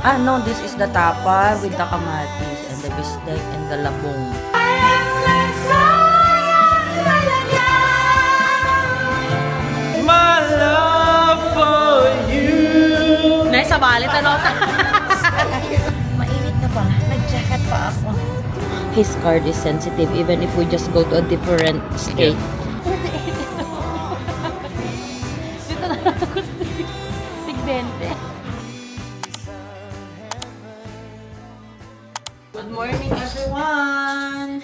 Ah, no, this is the tapa with the kamatis and the bistek and the labong. My love for you. Nay, sa balit, ano? Mainit na pa. Nag-jacket pa ako. His card is sensitive even if we just go to a different state. Dito na lang ako sa Tig-20. Good morning, everyone!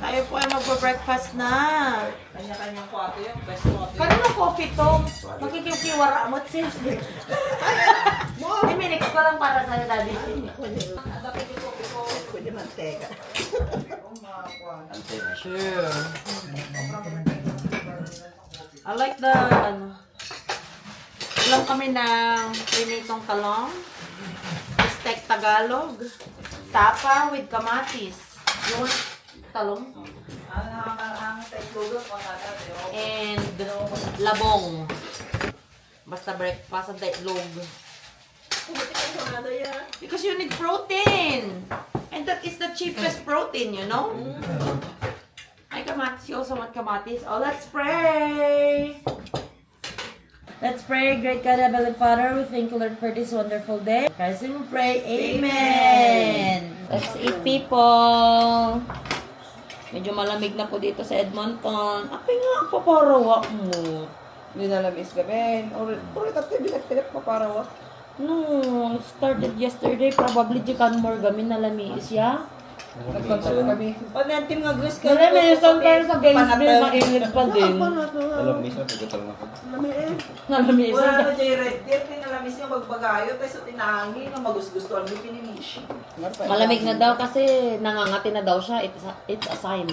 Tayo po ay magpa-breakfast na. Kanya-kanyang kwato yung best kwato. Kanino coffee to? Makikiwara mo, sis. Ay, minix ko lang para sa'yo, daddy. Pwede mantega. Sure. I like the, ulam kami ng prinitong talong, steak Tagalog, tapa with kamatis, yung talong, and labong. Basta breakfast at itlog. Because you need protein. And that is the cheapest protein, you know? Ay, kamatis. You also want kamatis. Oh, let's pray. Let's pray. Great God, Heavenly Father, we thank you, Lord, for this wonderful day. Christ, we pray. Amen. Let's eat, people. Medyo malamig na po dito sa Edmonton. Apay nga, paparawak mo. Hindi na lamis ka, Ben. Ulit at tibilat-tilat paparawak. No, started yesterday. Probably Jikan more gamin na lamis, ya? Nagkontak kami. Pag natin mag-risk ka, Kaya may sometimes sa Gainesville, mainit pa din. Alam mismo, pagkatal na ko. Nalamis. wala na dyan red deer, tinalamis niya magbagayo, tayo sa tinangin, na magusgustuhan mo pinimish. Malamig na daw kasi nangangati na daw siya. It's a sign.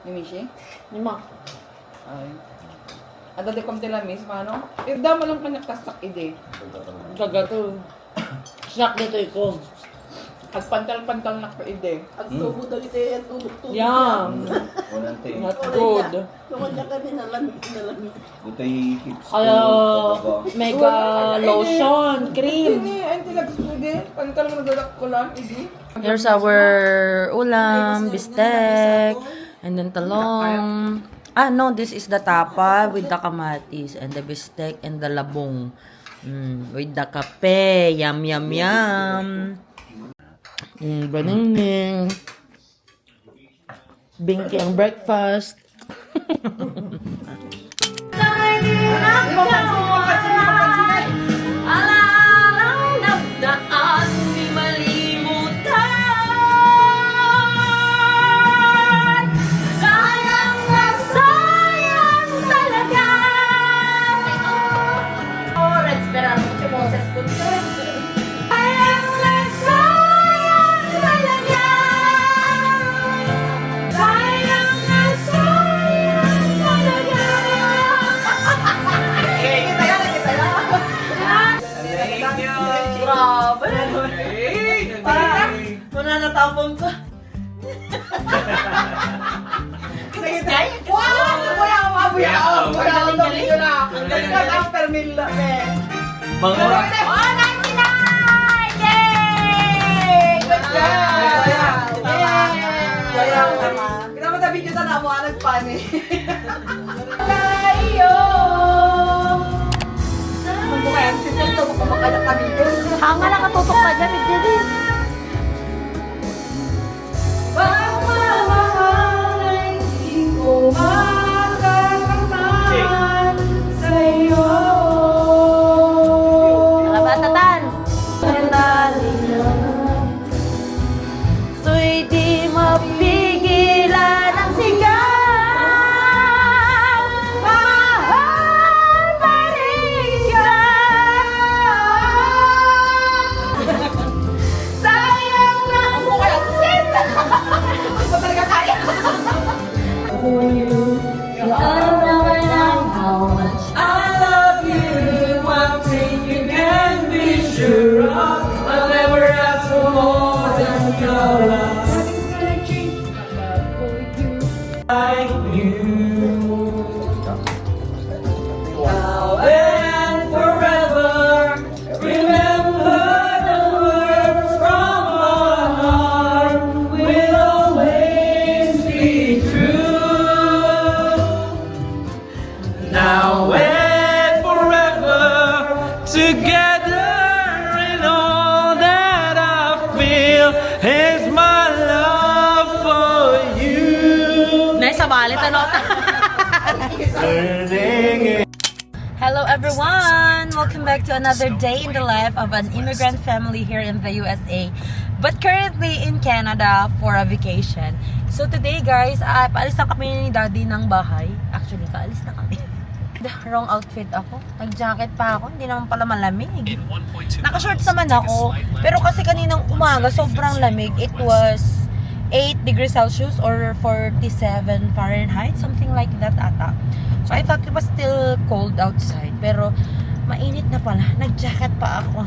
Ni Mishi? Ni Ma. Ay. Ada de kom tilamis, mano? Irda mo lang kanya kasak ide. Kagato. Shock dito iko. At pantal-pantal na pa ide. Ang tubo daw ito yan, tubo-tubo. Yeah. Unang tingin. Not good. Kumanya kami nalamig. Butay hips. Kaya mega lotion, cream. Hindi, ay tilags mo ide. Pantal mo nagdalak ko lang, ide. Here's our ulam, bistek, and then talong. Ah, no, this is the tapa with the kamatis and the bistek and the labong. With the kape. Yum, yum, yum. Baning. Binky ang breakfast. Natapon ko. Hanga lang katutok na dyan, Midjali. Alabatatan. So'y di mapigilan ang sigaw. Mahal pa rin siya. Sayang na ang sita. Hindi ba talaga kaya? You never know how much I love you. One thing you can be sure of, I'll never ask for more than your love. Like you. Now and forever, remember the is my love for you. Nice sabalit, ano? Learning it. Hello everyone! Welcome back to another day in the life of an immigrant family here in the USA, but currently in Canada for a vacation. So today guys, paalis na kami ni Daddy ng bahay. Actually, kaalis na kami. Wrong outfit ako. Nag-jacket pa ako. Hindi naman pala malamig. Naka-shorts naman ako. Pero kasi kaninang umaga, sobrang lamig. It was 8 degrees Celsius or 47 Fahrenheit. Something like that ata. So I thought it was still cold outside. Pero mainit na pala. Nag-jacket pa ako.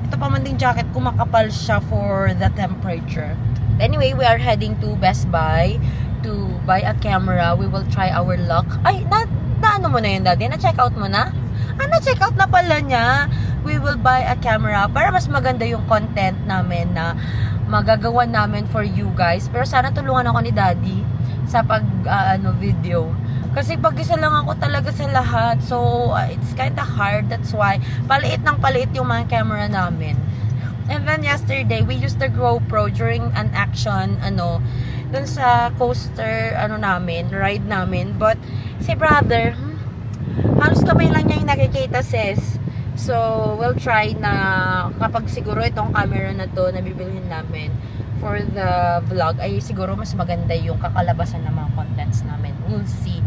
Ito pa man ding jacket ko, makapal siya for the temperature. Anyway, we are heading to Best Buy to buy a camera. We will try our luck. Ay, na-ano mo na yun, Daddy? Na-check out mo na? Na-check out na pala niya. We will buy a camera para mas maganda yung content namin na magagawa namin for you guys. Pero sana tulungan ako ni Daddy sa video. Kasi pag-isa lang ako talaga sa lahat. So, it's kinda hard. That's why, paliit ng paliit yung mga camera namin. And then yesterday, we used the GoPro during an action, dun sa coaster, ride namin. But, si brother, halos kamay lang niya yung nakikita, sis. So, we'll try na kapag siguro itong camera na to na bibilhin namin for the vlog, ay siguro mas maganda yung kakalabasan ng mga contents namin. We'll see.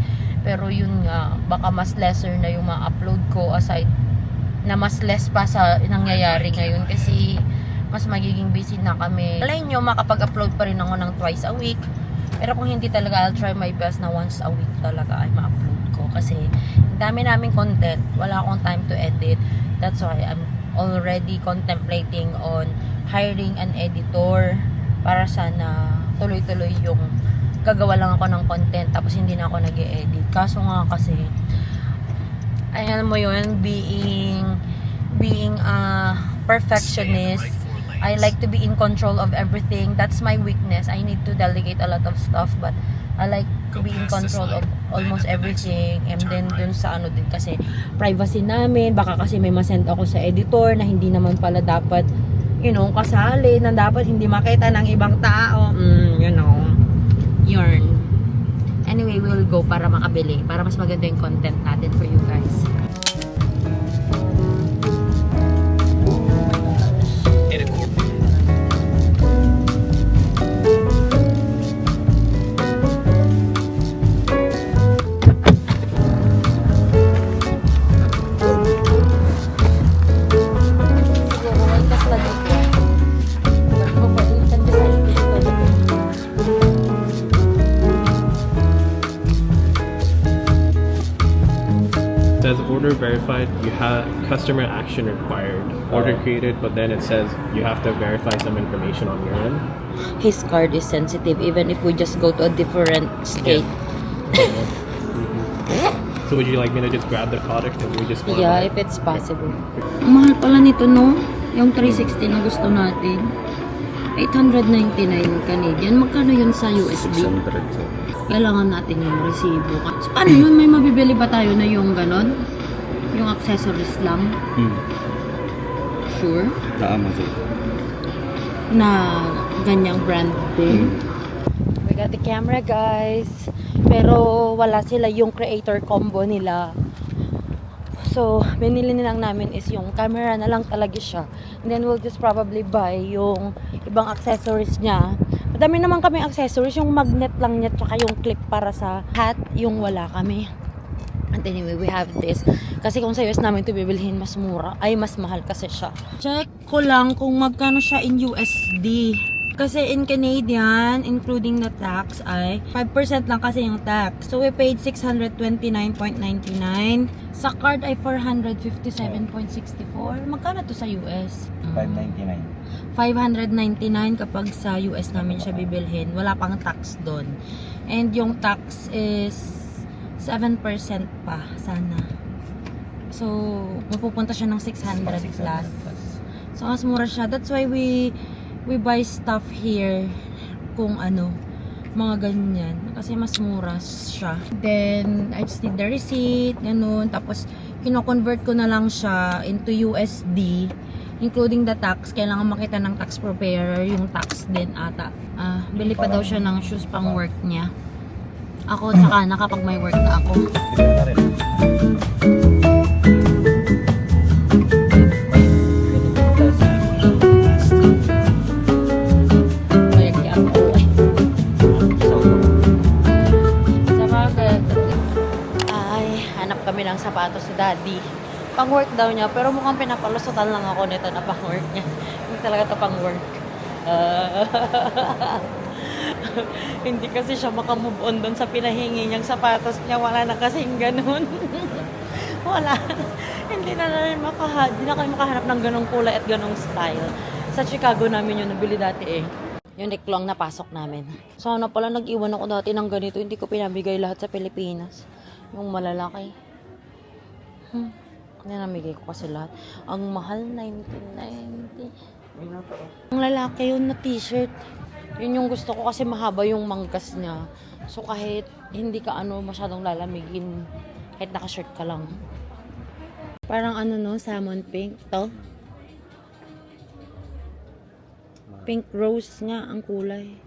Pero yun nga, baka mas lesser na yung mga upload ko aside na mas less pa sa nangyayari ngayon kasi mas magiging busy na kami. Alay nyo, makapag-upload pa rin ako ng twice a week. Pero kung hindi talaga, I'll try my best na once a week talaga ay ma-upload ko. Kasi dami naming content. Wala akong time to edit. That's why I'm already contemplating on hiring an editor para sana tuloy-tuloy yung gagawa lang ako ng content tapos hindi na ako nag-e-edit. Kaso nga kasi alam mo yun, being a perfectionist, I like to be in control of everything. That's my weakness. I need to delegate a lot of stuff, but I like to be in control of almost everything. And then dun sa din kasi privacy namin, baka kasi may masend ako sa editor na hindi naman pala dapat kasali, na dapat hindi makita ng ibang tao. Yun. Anyway, we'll go para makabili, para mas maganda yung content natin for you guys. Says order verified, you have customer action required. Order created, but then it says you have to verify some information on your end. His card is sensitive even if we just go to a different state. So would you like me to just grab the product and we just go? Yeah, if it's possible. Ang mahal pala nito, no? Yung 360 na gusto natin. 899 Canadian. Magkano yun sa USD? 600. Kailangan natin yung resibo. So, paano yun? May mabibili ba tayo na yung ganon? Yung accessories lang? Sure? Na Amazon. Na ganyang brand din. We got the camera, guys. Pero wala sila yung creator combo nila. So, binili nilang namin is yung camera na lang talaga siya. And then we'll just probably buy yung ibang accessories niya. Madami naman kami accessories, yung magnet lang niya tsaka yung clip para sa hat, yung wala kami. And anyway, we have this. Kasi kung sa US namin ito bibilhin, mas mura. Ay, mas mahal kasi siya. Check ko lang kung magkano siya in USD. Kasi in Canadian, including the tax, ay 5% lang kasi yung tax. So, we paid 629.99. Sa card ay 457.64. Magkano to sa US? 599. 599 kapag sa US namin siya bibilhin. Wala pang tax doon. And yung tax is 7% pa sana. So, mapupunta siya ng 600 plus. So, mas mura siya. That's why we buy stuff here kung mga ganyan. Kasi mas mura siya. Then, I just need the receipt, ganun. Tapos, kino-convert ko na lang siya into USD including the tax. Kailangan makita ng tax preparer yung tax din ata. Bili pa daw siya ng shoes pang work niya. Ako, tsaka nakapag may work na ako. Ay, hanap kami ng sapatos si Daddy. Pang-work daw niya, pero mukhang pinapalusutan lang ako nito na pang-work niya. Hindi talaga to pang-work. Hindi kasi siya makamove on doon sa pinahingi niyang sapatos niya. Wala na kasing ganun. Wala. Hindi na kami makahanap ng ganung kulay at ganung style. Sa Chicago namin yun nabili dati eh. Yung Niklong na pasok namin. Sana pala nag-iwan ako dati ng ganito. Hindi ko pinamigay lahat sa Pilipinas. Yung malalaki. Namigay ko kasi lahat. Ang mahal, 1990. Ang lalaki yun na t-shirt. Yun yung gusto ko kasi mahaba yung manggas niya. So kahit hindi ka masyadong lalamigin, kahit naka-shirt ka lang. Parang salmon pink to. Pink rose nga ang kulay.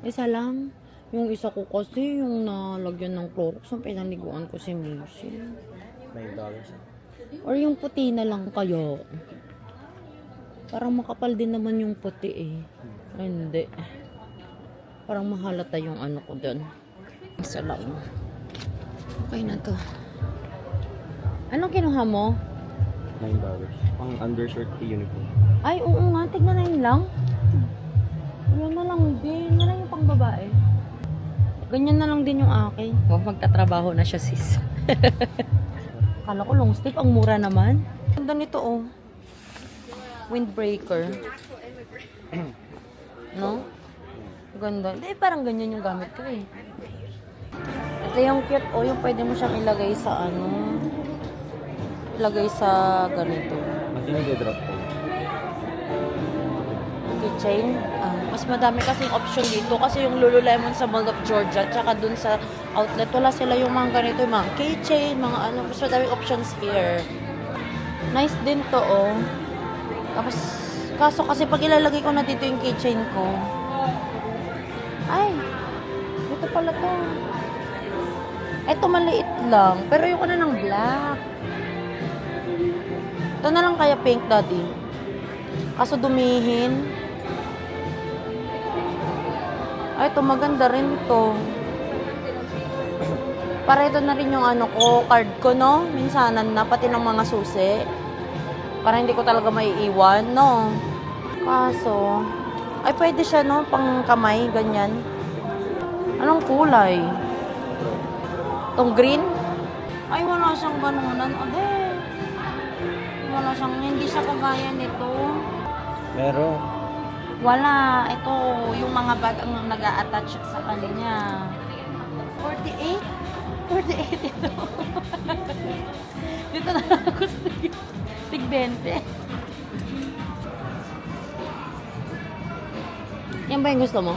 Isa lang. Yung isa ko kasi yung nalagyan ng Clorox, yung pinaliguan ko si Macy. $9. Or yung puti na lang kayo. Parang makapal din naman yung puti eh. Ay, hindi. Parang mahalata yung ko dun. Isa lang. Okay na to. Anong kinuha mo? $9. Pang undershirt uniform. Ay, oo nga. Tignan na yun lang. Yan na lang din. Yan lang yung pang babae. Ganyan na lang din yung akin. Magtatrabaho na siya, sis. Kala ko long sleeve, ang mura naman. Ganda nito oh. Windbreaker. No? Ganda. Hindi, parang ganyan yung gamit ko eh. Ito yung cute oh, yung pwede mo siyang ilagay sa ilagay sa ganito. Mas drop ko. Keychain. Mas madami kasing option dito kasi yung Lululemon sa Mall of Georgia tsaka dun sa outlet wala sila yung mga ganito, yung mga keychain, mga mas madaming options here. Nice din to oh. Tapos kaso kasi pag ilalagay ko na dito yung keychain ko, ay ito pala to. Ito maliit lang pero yung na ng black. Ito na lang kaya pink, Daddy. Kaso dumihin. Ay, ito maganda rin to. Para ito na rin yung card ko, no? Minsanan na, pati ng mga susi. Para hindi ko talaga maiiwan, no? Kaso, ay pwede siya, no? Pang kamay, ganyan. Anong kulay? Itong green? Ay, wala siyang ganunan. Abe. Wala siyang, hindi siya kagaya nito. Meron. Wala. Ito, yung mga bag ang nag-a-attach sa kanya. 48? 48 ito. Dito na lang ako sa tig 20. Yan ba yung gusto mo?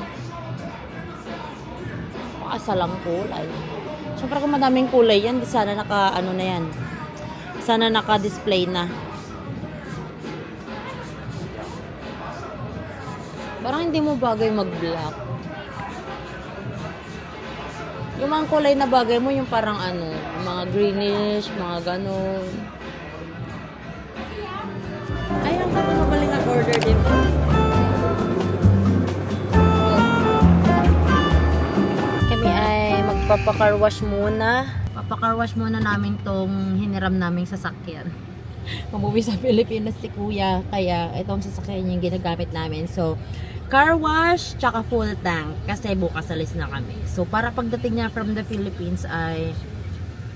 Asalang kulay. Siyempre kung madaming kulay yan, sana na yan. Sana naka-display na. Parang hindi mo bagay mag-black. Yung mga kulay na bagay mo, yung parang yung mga greenish, mga ganon. Ay, ang kapag mabaling nag-order dito. Kami ay magpapacar wash muna. Papacar wash muna namin tong hiniram naming sasakyan. Mamuwi sa Pilipinas si Kuya, kaya itong sasakyan yung ginagamit namin. So, car wash, tsaka full tank. Kasi bukas alis na kami. So, para pagdating niya from the Philippines ay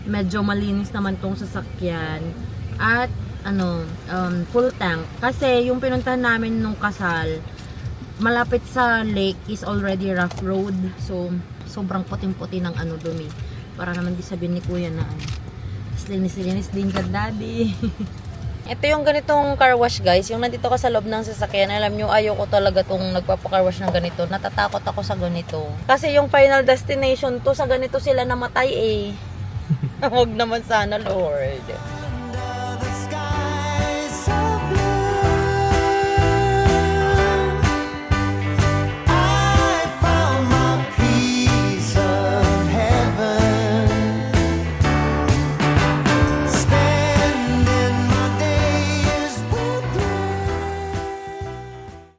medyo malinis naman tong sasakyan. At, full tank. Kasi yung pinuntahan namin nung kasal, malapit sa lake is already rough road. So, sobrang puting-puti ng dumi. Para naman di sabihin ni Kuya na linis din ka, Daddy. Ito yung ganitong car wash, guys. Yung nandito ka sa loob ng sasakyan. Alam nyo, ayoko talaga tong nagpapa-car wash ng ganito. Natatakot ako sa ganito. Kasi yung final destination to, sa ganito sila namatay eh. Huwag naman sana, Lord.